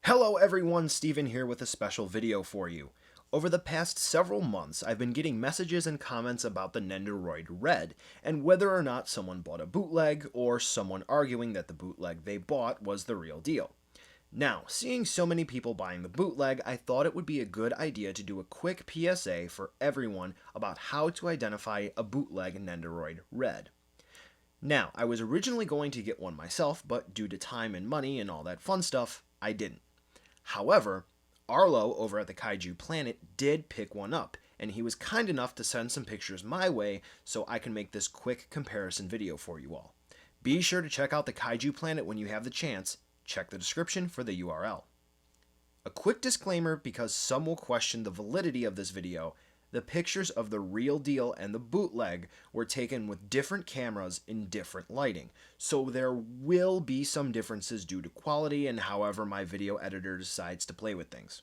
Hello everyone, Steven here with a special video for you. Over the past several months, I've been getting messages and comments about the Nendoroid Red, and whether or not someone bought a bootleg, or someone arguing that the bootleg they bought was the real deal. Now, seeing so many people buying the bootleg, I thought it would be a good idea to do a quick PSA for everyone about how to identify a bootleg Nendoroid Red. Now, I was originally going to get one myself, but due to time and money and all that fun stuff, I didn't. However, Arlo over at the Kaiju Planet did pick one up, and he was kind enough to send some pictures my way so I can make this quick comparison video for you all. Be sure to check out the Kaiju Planet when you have the chance. Check the description for the URL. A quick disclaimer because some will question the validity of this video. The pictures of the real deal and the bootleg were taken with different cameras in different lighting, so there will be some differences due to quality and however my video editor decides to play with things.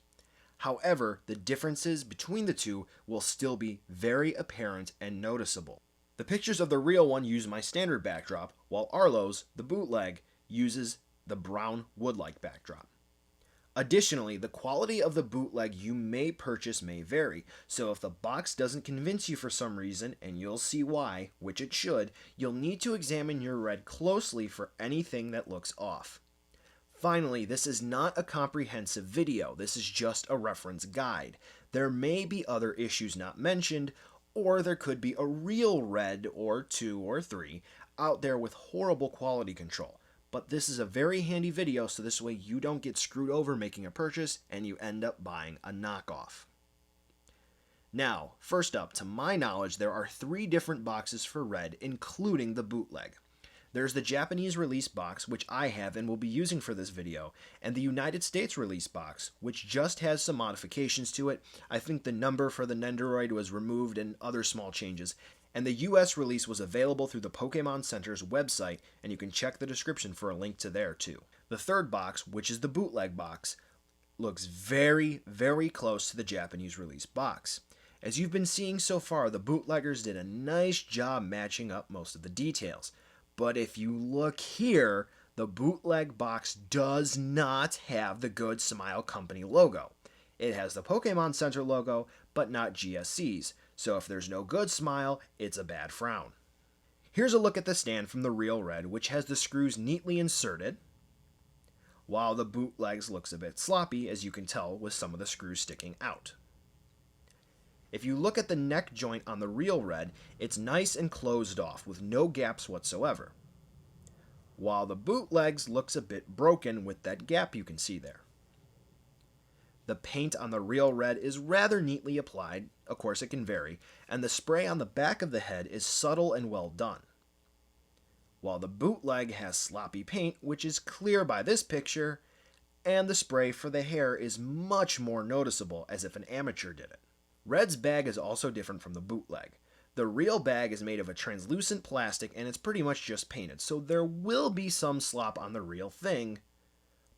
However, the differences between the two will still be very apparent and noticeable. The pictures of the real one use my standard backdrop, while Arlo's, the bootleg, uses the brown wood-like backdrop. Additionally, the quality of the bootleg you may purchase may vary, so if the box doesn't convince you for some reason, and you'll see why, which it should, you'll need to examine your red closely for anything that looks off. Finally, this is not a comprehensive video, this is just a reference guide. There may be other issues not mentioned, or there could be a real red, or two or three, out there with horrible quality control. But this is a very handy video, so this way you don't get screwed over making a purchase and you end up buying a knockoff. Now, first up, to my knowledge, there are 3 different boxes for Red, including the bootleg. There's the Japanese release box, which I have and will be using for this video, and the United States release box, which just has some modifications to it. I think the number for the Nendoroid was removed and other small changes. And the US release was available through the Pokemon Center's website, and you can check the description for a link to there too. The third box, which is the bootleg box, looks very, very close to the Japanese release box. As you've been seeing so far, the bootleggers did a nice job matching up most of the details. But if you look here, the bootleg box does not have the Good Smile Company logo. It has the Pokemon Center logo, but not GSC's. So if there's no good smile, it's a bad frown. Here's a look at the stand from the real Red, which has the screws neatly inserted, while the bootlegs looks a bit sloppy, as you can tell with some of the screws sticking out. If you look at the neck joint on the real Red, it's nice and closed off with no gaps whatsoever, while the bootlegs looks a bit broken with that gap you can see there. The paint on the real Red is rather neatly applied, of course it can vary, and the spray on the back of the head is subtle and well done. While the bootleg has sloppy paint, which is clear by this picture, and the spray for the hair is much more noticeable, as if an amateur did it. Red's bag is also different from the bootleg. The real bag is made of a translucent plastic and it's pretty much just painted, so there will be some slop on the real thing,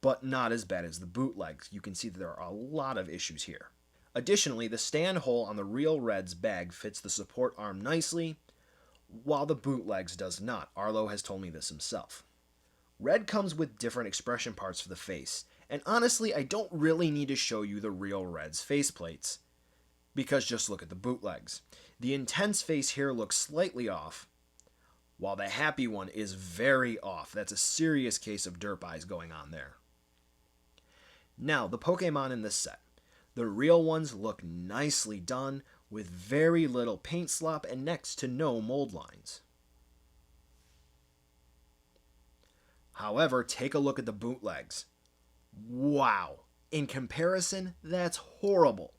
but not as bad as the bootlegs. You can see that there are a lot of issues here. Additionally, the stand hole on the real Red's bag fits the support arm nicely, while the bootlegs does not. Arlo has told me this himself. Red comes with different expression parts for the face, and honestly, I don't really need to show you the real Red's faceplates, because just look at the bootlegs. The intense face here looks slightly off, while the happy one is very off. That's a serious case of derp eyes going on there. Now, the Pokemon in this set. The real ones look nicely done, with very little paint slop and next to no mold lines. However, take a look at the bootlegs. Wow! In comparison, that's horrible.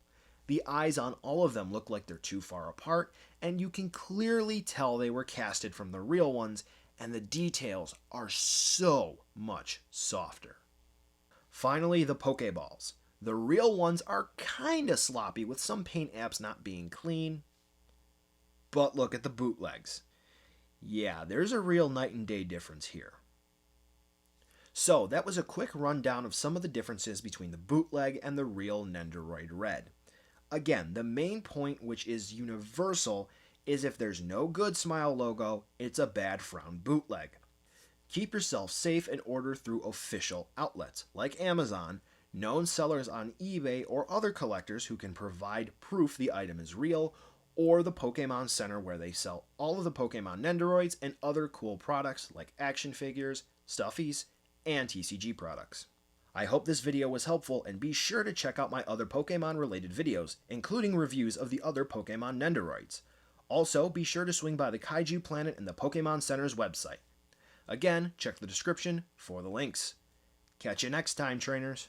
The eyes on all of them look like they're too far apart, and you can clearly tell they were casted from the real ones, and the details are so much softer. Finally, the Pokeballs. The real ones are kinda sloppy with some paint apps not being clean. But look at the bootlegs. Yeah, there's a real night and day difference here. So that was a quick rundown of some of the differences between the bootleg and the real Nendoroid Red. Again, the main point, which is universal, is if there's no Good Smile logo, it's a bad frown bootleg. Keep yourself safe and order through official outlets like Amazon. known sellers on eBay or other collectors who can provide proof the item is real, or the Pokemon Center where they sell all of the Pokemon Nendoroids and other cool products like action figures, stuffies, and TCG products. I hope this video was helpful, and be sure to check out my other Pokemon related videos, including reviews of the other Pokemon Nendoroids. Also, be sure to swing by the Kaiju Planet and the Pokemon Center's website. Again, check the description for the links. Catch you next time, trainers.